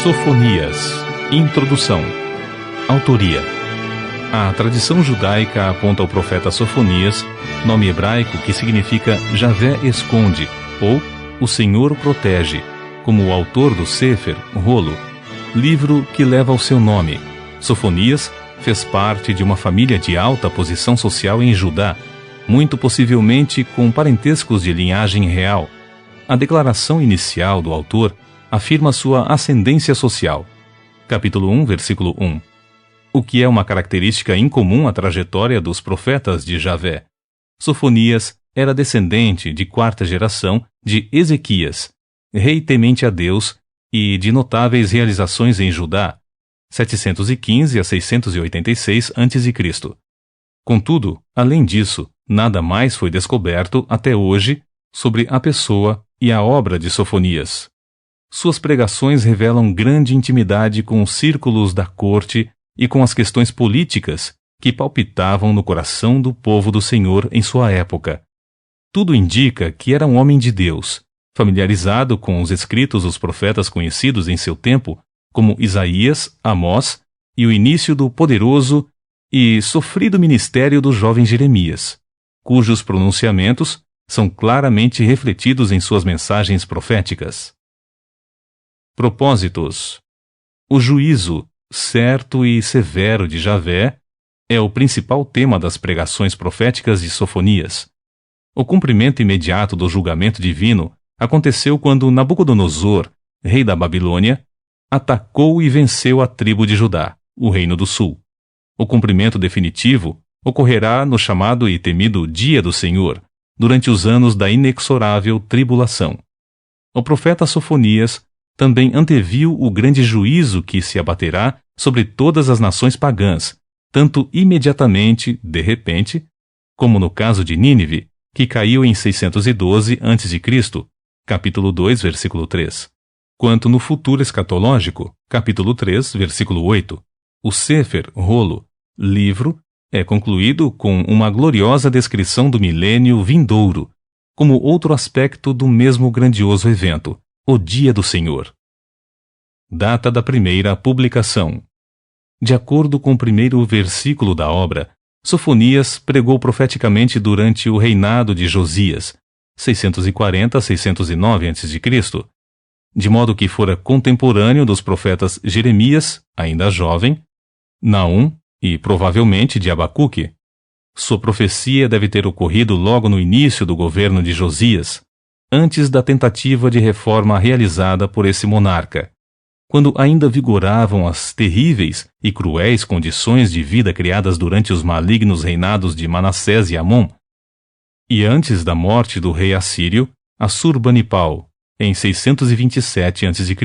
Sofonias. Introdução. Autoria. A tradição judaica aponta ao profeta Sofonias, nome hebraico que significa Javé esconde, ou o Senhor protege, como o autor do Sefer, Rolo, livro que leva o seu nome. Sofonias fez parte de uma família de alta posição social em Judá, muito possivelmente com parentescos de linhagem real. A declaração inicial do autor afirma sua ascendência social. Capítulo 1, versículo 1. O que é uma característica incomum à trajetória dos profetas de Javé. Sofonias era descendente de quarta geração de Ezequias, rei temente a Deus e de notáveis realizações em Judá, 715 a 686 a.C. Contudo, além disso, nada mais foi descoberto até hoje sobre a pessoa e a obra de Sofonias. Suas pregações revelam grande intimidade com os círculos da corte e com as questões políticas que palpitavam no coração do povo do Senhor em sua época. Tudo indica que era um homem de Deus, familiarizado com os escritos dos profetas conhecidos em seu tempo, como Isaías, Amós e o início do poderoso e sofrido ministério do jovem Jeremias, cujos pronunciamentos são claramente refletidos em suas mensagens proféticas. Propósitos. O juízo, certo e severo de Javé, é o principal tema das pregações proféticas de Sofonias. O cumprimento imediato do julgamento divino aconteceu quando Nabucodonosor, rei da Babilônia, atacou e venceu a tribo de Judá, o reino do sul. O cumprimento definitivo ocorrerá no chamado e temido Dia do Senhor, durante os anos da inexorável tribulação. O profeta Sofonias também anteviu o grande juízo que se abaterá sobre todas as nações pagãs, tanto imediatamente, de repente, como no caso de Nínive, que caiu em 612 a.C., capítulo 2, versículo 3, quanto no futuro escatológico, capítulo 3, versículo 8. O Sefer, Rolo, livro, é concluído com uma gloriosa descrição do milênio vindouro, como outro aspecto do mesmo grandioso evento, o Dia do Senhor. Data da primeira publicação. De acordo com o primeiro versículo da obra, Sofonias pregou profeticamente durante o reinado de Josias, 640 a 609 a.C., de modo que fora contemporâneo dos profetas Jeremias, ainda jovem, Naum e provavelmente de Abacuque. Sua profecia deve ter ocorrido logo no início do governo de Josias, antes da tentativa de reforma realizada por esse monarca, quando ainda vigoravam as terríveis e cruéis condições de vida criadas durante os malignos reinados de Manassés e Amon, e antes da morte do rei assírio, Assurbanipal, em 627 a.C.,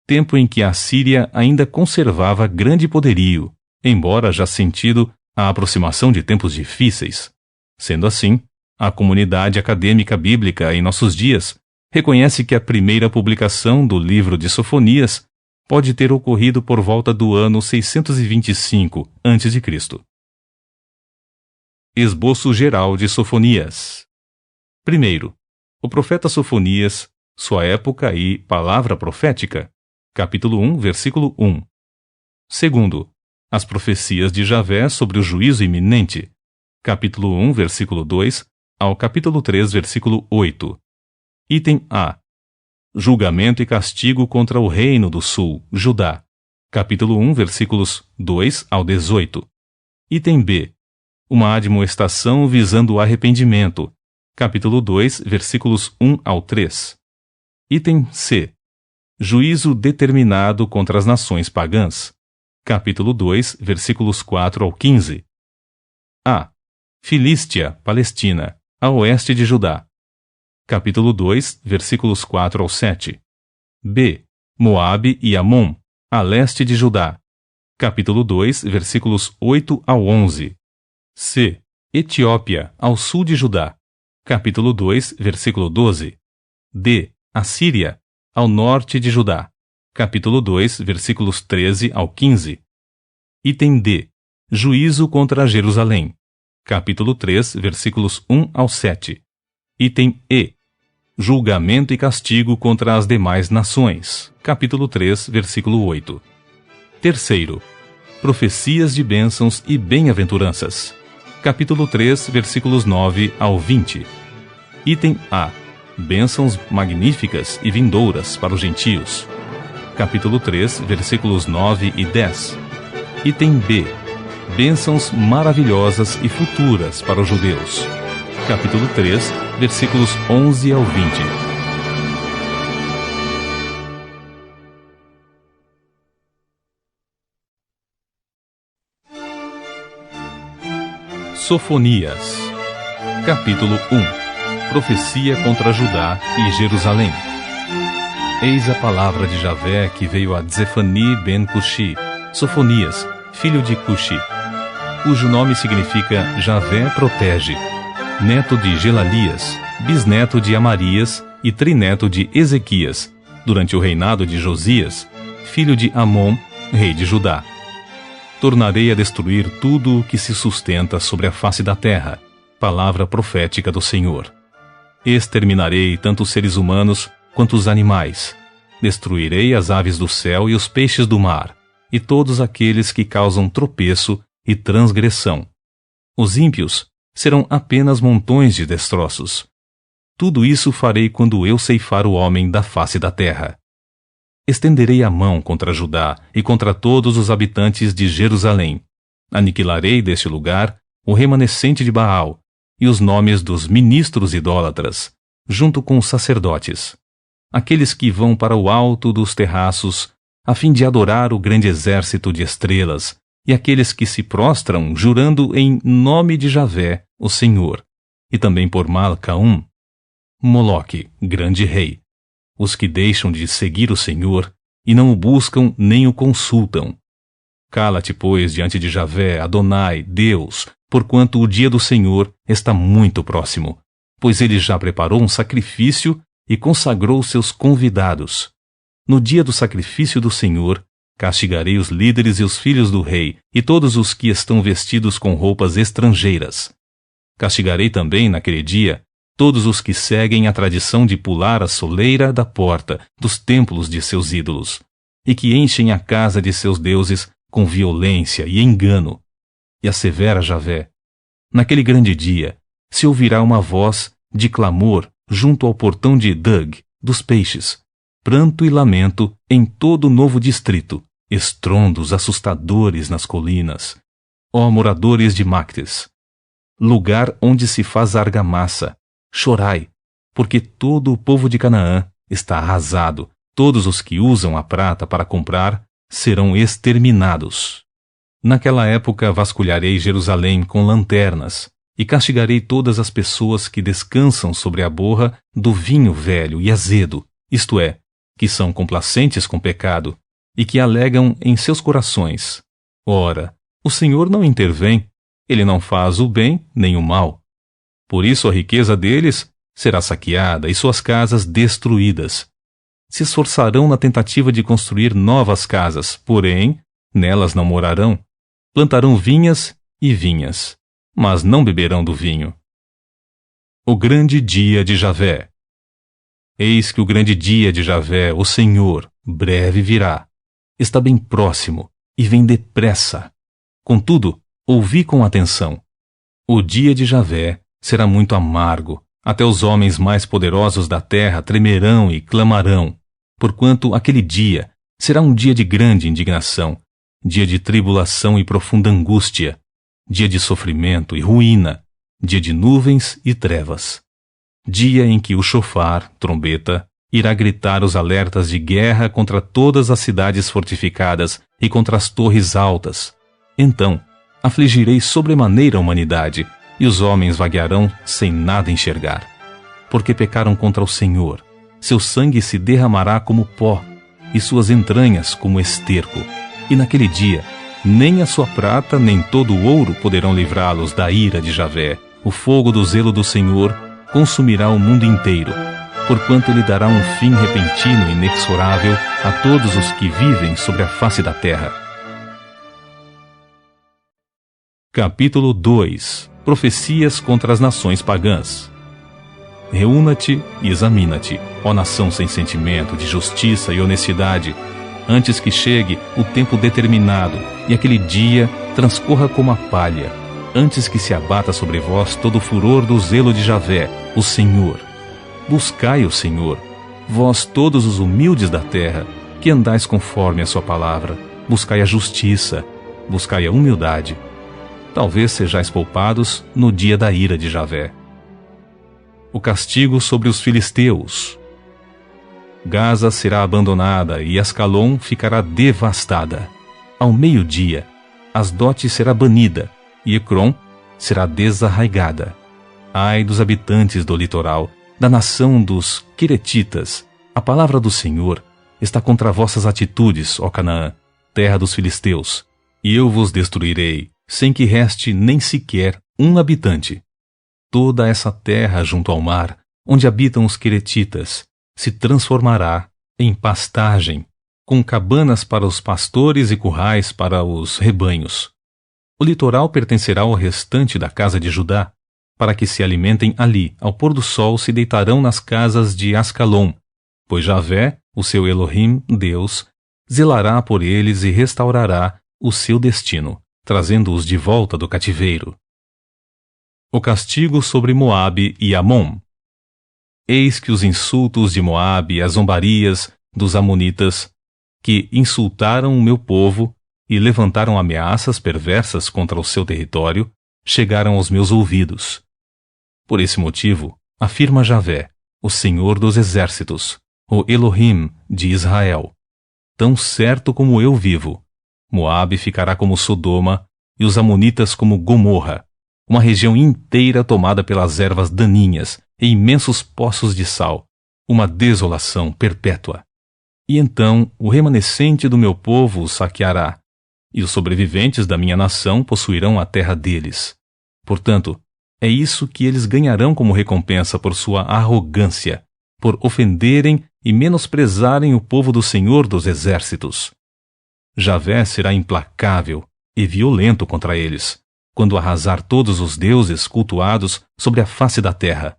tempo em que a Síria ainda conservava grande poderio, embora já sentido a aproximação de tempos difíceis. Sendo assim, a comunidade acadêmica bíblica em nossos dias reconhece que a primeira publicação do livro de Sofonias pode ter ocorrido por volta do ano 625 a.C. Esboço geral de Sofonias. Primeiro, o profeta Sofonias, sua época e palavra profética. Capítulo 1, versículo 1. Segundo, as profecias de Javé sobre o juízo iminente. Capítulo 1, versículo 2 ao capítulo 3, versículo 8. Item A. Julgamento e castigo contra o reino do sul, Judá. Capítulo 1, versículos 2 ao 18. Item B. Uma admoestação visando o arrependimento. Capítulo 2, versículos 1 ao 3. Item C. Juízo determinado contra as nações pagãs. Capítulo 2, versículos 4 ao 15. A. Filístia, Palestina, a oeste de Judá. Capítulo 2, versículos 4 ao 7. B. Moabe e Amon, a leste de Judá. Capítulo 2, versículos 8 ao 11. C. Etiópia, ao sul de Judá. Capítulo 2, versículo 12. D. Assíria, ao norte de Judá. Capítulo 2, versículos 13 ao 15. Item D. Juízo contra Jerusalém. Capítulo 3, versículos 1 ao 7. Item E. julgamento e castigo contra as demais nações. Capítulo 3, versículo 8. Terceiro, profecias de bênçãos e bem-aventuranças. Capítulo 3, versículos 9 ao 20. Item A. Bênçãos magníficas e vindouras para os gentios. Capítulo 3, versículos 9 e 10. Item B. Bênçãos maravilhosas e futuras para os judeus. Capítulo 3, versículos 11 ao 20. Sofonias. Capítulo 1. Profecia contra Judá e Jerusalém. Eis a palavra de Javé que veio a Zefani ben Cushi, Sofonias, filho de Cushi, cujo nome significa Javé protege, neto de Gelalias, bisneto de Amarias e trineto de Ezequias, durante o reinado de Josias, filho de Amon, rei de Judá. Tornarei a destruir tudo o que se sustenta sobre a face da terra, palavra profética do Senhor. Exterminarei tanto os seres humanos quanto os animais. Destruirei as aves do céu e os peixes do mar, e todos aqueles que causam tropeço e transgressão. Os ímpios serão apenas montões de destroços. Tudo isso farei quando eu ceifar o homem da face da terra. Estenderei a mão contra Judá e contra todos os habitantes de Jerusalém. Aniquilarei deste lugar o remanescente de Baal e os nomes dos ministros idólatras, junto com os sacerdotes, aqueles que vão para o alto dos terraços, a fim de adorar o grande exército de estrelas, e aqueles que se prostram jurando em nome de Javé, o Senhor, e também por Malcaum, Moloque, grande rei, os que deixam de seguir o Senhor e não o buscam nem o consultam. Cala-te, pois, diante de Javé, Adonai, Deus, porquanto o dia do Senhor está muito próximo, pois ele já preparou um sacrifício e consagrou seus convidados. No dia do sacrifício do Senhor, castigarei os líderes e os filhos do rei e todos os que estão vestidos com roupas estrangeiras. Castigarei também, naquele dia, todos os que seguem a tradição de pular a soleira da porta dos templos de seus ídolos, e que enchem a casa de seus deuses com violência e engano. E assevera Javé: naquele grande dia se ouvirá uma voz de clamor junto ao portão de Dug, dos peixes, pranto e lamento em todo o novo distrito, estrondos assustadores nas colinas. Ó moradores de Mactes, lugar onde se faz argamassa, chorai, porque todo o povo de Canaã está arrasado, todos os que usam a prata para comprar serão exterminados. Naquela época vasculharei Jerusalém com lanternas, e castigarei todas as pessoas que descansam sobre a borra do vinho velho e azedo, isto é, que são complacentes com pecado, e que alegam em seus corações: ora, o Senhor não intervém, ele não faz o bem nem o mal. Por isso a riqueza deles será saqueada e suas casas destruídas. Se esforçarão na tentativa de construir novas casas, porém, nelas não morarão. Plantarão vinhas e vinhas, mas não beberão do vinho. O grande dia de Javé. Eis que o grande dia de Javé, o Senhor, breve virá. Está bem próximo e vem depressa. Contudo, ouvi com atenção. O dia de Javé será muito amargo, até os homens mais poderosos da terra tremerão e clamarão, porquanto aquele dia será um dia de grande indignação, dia de tribulação e profunda angústia, dia de sofrimento e ruína, dia de nuvens e trevas, dia em que o chofar, trombeta, irá gritar os alertas de guerra contra todas as cidades fortificadas e contra as torres altas. Então, afligirei sobremaneira a humanidade, e os homens vaguearão sem nada enxergar. Porque pecaram contra o Senhor, seu sangue se derramará como pó, e suas entranhas como esterco. E naquele dia, nem a sua prata nem todo o ouro poderão livrá-los da ira de Javé. O fogo do zelo do Senhor consumirá o mundo inteiro, porquanto ele dará um fim repentino e inexorável a todos os que vivem sobre a face da terra. Capítulo 2. Profecias contra as nações pagãs. Reúna-te e examina-te, ó nação sem sentimento de justiça e honestidade, antes que chegue o tempo determinado e aquele dia transcorra como a palha, antes que se abata sobre vós todo o furor do zelo de Javé, o Senhor. Buscai o Senhor, vós todos os humildes da terra, que andais conforme a sua palavra. Buscai a justiça, buscai a humildade. Talvez sejais poupados no dia da ira de Javé. O castigo sobre os filisteus. Gaza será abandonada e Ascalon ficará devastada. Ao meio-dia, Asdote será banida e Ecrom será desarraigada. Ai dos habitantes do litoral, da nação dos Queretitas. A palavra do Senhor está contra vossas atitudes, ó Canaã, terra dos filisteus, e eu vos destruirei, sem que reste nem sequer um habitante. Toda essa terra junto ao mar, onde habitam os Queretitas, se transformará em pastagem, com cabanas para os pastores e currais para os rebanhos. O litoral pertencerá ao restante da casa de Judá, para que se alimentem ali, ao pôr do sol se deitarão nas casas de Ascalon, pois Javé, o seu Elohim, Deus, zelará por eles e restaurará o seu destino, trazendo-os de volta do cativeiro. O castigo sobre Moabe e Amon. Eis que os insultos de Moabe e as zombarias dos amonitas, que insultaram o meu povo e levantaram ameaças perversas contra o seu território, chegaram aos meus ouvidos. Por esse motivo, afirma Javé, o Senhor dos exércitos, o Elohim de Israel: tão certo como eu vivo, Moabe ficará como Sodoma e os amonitas como Gomorra, uma região inteira tomada pelas ervas daninhas e imensos poços de sal, uma desolação perpétua. E então o remanescente do meu povo os saqueará, e os sobreviventes da minha nação possuirão a terra deles. Portanto, é isso que eles ganharão como recompensa por sua arrogância, por ofenderem e menosprezarem o povo do Senhor dos exércitos. Javé será implacável e violento contra eles, quando arrasar todos os deuses cultuados sobre a face da terra.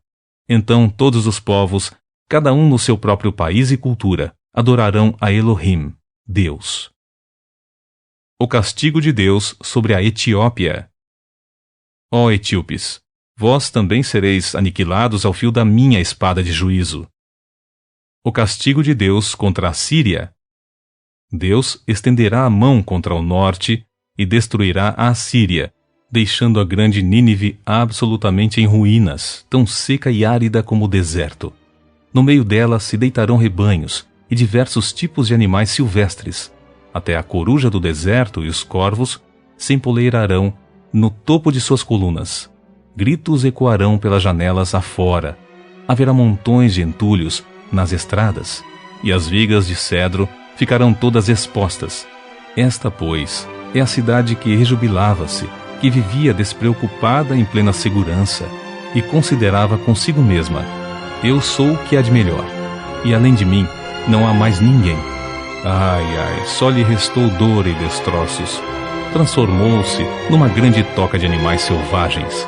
Então todos os povos, cada um no seu próprio país e cultura, adorarão a Elohim, Deus. O castigo de Deus sobre a Etiópia. Ó etíopes, vós também sereis aniquilados ao fio da minha espada de juízo. O castigo de Deus contra a Síria. Deus estenderá a mão contra o norte e destruirá a Assíria, deixando a grande Nínive absolutamente em ruínas, tão seca e árida como o deserto. No meio dela se deitarão rebanhos e diversos tipos de animais silvestres. Até a coruja do deserto e os corvos se empoleirarão no topo de suas colunas. Gritos ecoarão pelas janelas afora. Haverá montões de entulhos nas estradas, e as vigas de cedro ficarão todas expostas. Esta, pois, é a cidade que rejubilava-se, que vivia despreocupada em plena segurança, e considerava consigo mesma: eu sou o que há de melhor, e além de mim não há mais ninguém. Ai, ai, só lhe restou dor e destroços. Transformou-se numa grande toca de animais selvagens.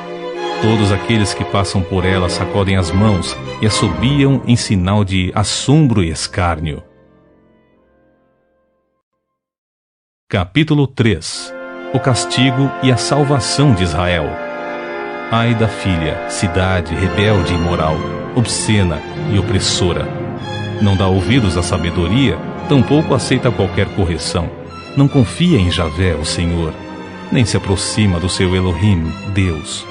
Todos aqueles que passam por ela sacodem as mãos e assobiam em sinal de assombro e escárnio. Capítulo 3. O castigo e a salvação de Israel. Ai da filha, cidade rebelde e imoral, obscena e opressora. Não dá ouvidos à sabedoria, tampouco aceita qualquer correção. Não confia em Javé, o Senhor, nem se aproxima do seu Elohim, Deus.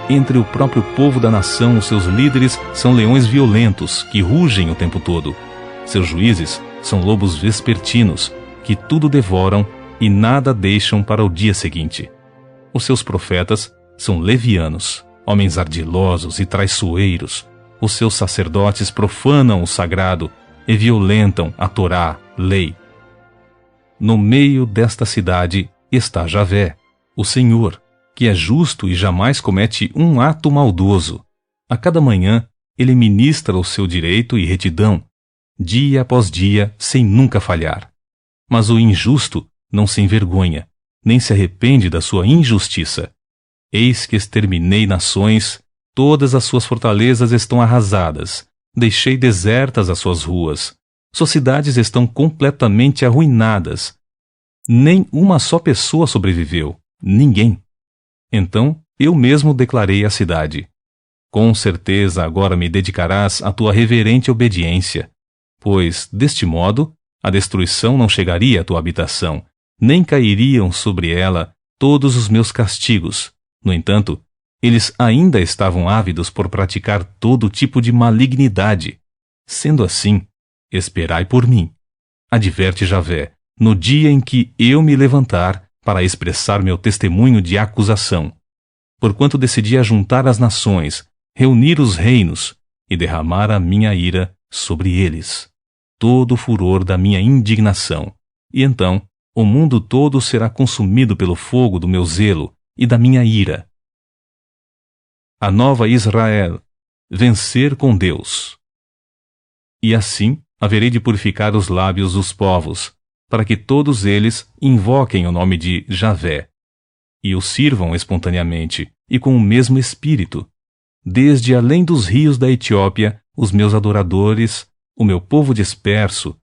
Entre o próprio povo da nação, os seus líderes são leões violentos, que rugem o tempo todo. Seus juízes são lobos vespertinos, que tudo devoram e nada deixam para o dia seguinte. Os seus profetas são levianos, homens ardilosos e traiçoeiros. Os seus sacerdotes profanam o sagrado e violentam a Torá, lei. No meio desta cidade está Javé, o Senhor, que é justo e jamais comete um ato maldoso. A cada manhã ele ministra o seu direito e retidão, dia após dia, sem nunca falhar. Mas o injusto não se envergonha, nem se arrepende da sua injustiça. Eis que exterminei nações Todas as suas fortalezas estão arrasadas. Deixei desertas as suas ruas. Suas cidades estão completamente arruinadas. Nem uma só pessoa sobreviveu. Ninguém. Então eu mesmo declarei à cidade: com certeza agora me dedicarás à tua reverente obediência, pois, deste modo, a destruição não chegaria à tua habitação, nem cairiam sobre ela todos os meus castigos. No entanto, eles ainda estavam ávidos por praticar todo tipo de malignidade. Sendo assim, esperai por mim, adverte Javé, no dia em que eu me levantar para expressar meu testemunho de acusação. Porquanto decidi ajuntar as nações, reunir os reinos e derramar a minha ira sobre eles, todo o furor da minha indignação. E então o mundo todo será consumido pelo fogo do meu zelo e da minha ira. A nova Israel, vencer com Deus. E assim haverei de purificar os lábios dos povos, para que todos eles invoquem o nome de Javé, e o sirvam espontaneamente e com o mesmo espírito. Desde além dos rios da Etiópia, os meus adoradores, o meu povo disperso,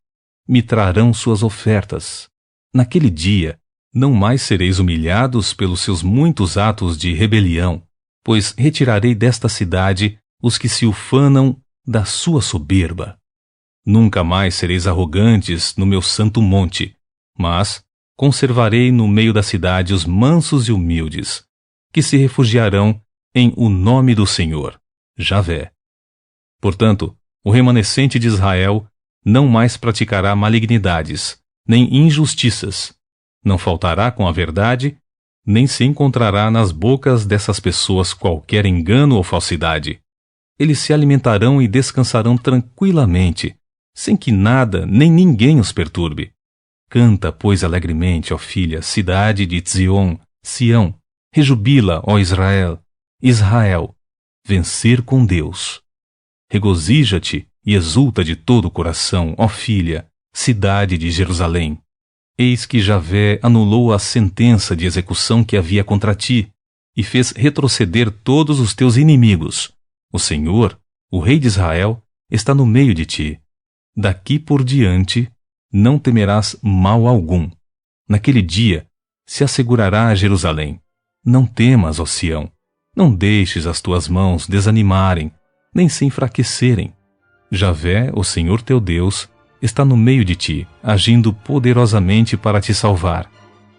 me trarão suas ofertas. Naquele dia, não mais sereis humilhados pelos seus muitos atos de rebelião, pois retirarei desta cidade os que se ufanam da sua soberba. Nunca mais sereis arrogantes no meu santo monte, mas conservarei no meio da cidade os mansos e humildes, que se refugiarão em o nome do Senhor, Javé. Portanto, o remanescente de Israel não mais praticará malignidades, nem injustiças, não faltará com a verdade, nem se encontrará nas bocas dessas pessoas qualquer engano ou falsidade. Eles se alimentarão e descansarão tranquilamente, sem que nada nem ninguém os perturbe. Canta, pois, alegremente, ó filha, cidade de Zion, Sião. Rejubila, ó Israel, Israel, vencer com Deus. Regozija-te e exulta de todo o coração, ó filha, cidade de Jerusalém. Eis que Javé anulou a sentença de execução que havia contra ti, e fez retroceder todos os teus inimigos. O Senhor, o Rei de Israel, está no meio de ti. Daqui por diante não temerás mal algum. Naquele dia se assegurará a Jerusalém. Não temas, ó Sião, não deixes as tuas mãos desanimarem, nem se enfraquecerem. Javé, o Senhor teu Deus, está no meio de ti, agindo poderosamente para te salvar.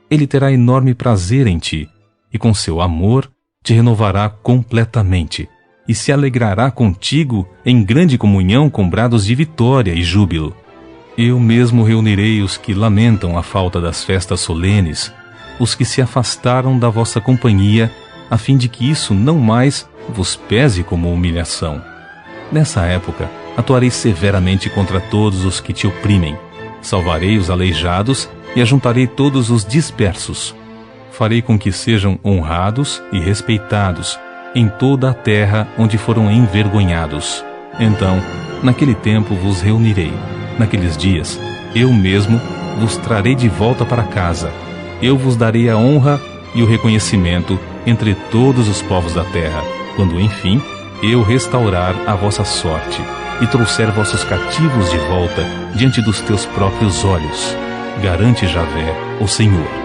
Ele terá enorme prazer em ti, e com seu amor te renovará completamente, e se alegrará contigo em grande comunhão com brados de vitória e júbilo. Eu mesmo reunirei os que lamentam a falta das festas solenes, os que se afastaram da vossa companhia, a fim de que isso não mais vos pese como humilhação. Nessa época, atuarei severamente contra todos os que te oprimem. Salvarei os aleijados e ajuntarei todos os dispersos. Farei com que sejam honrados e respeitados em toda a terra onde foram envergonhados. Então, naquele tempo vos reunirei. Naqueles dias, eu mesmo vos trarei de volta para casa. Eu vos darei a honra e o reconhecimento entre todos os povos da terra, quando, enfim, eu restaurar a vossa sorte e trouxer vossos cativos de volta diante dos teus próprios olhos. Garante Javé, o Senhor.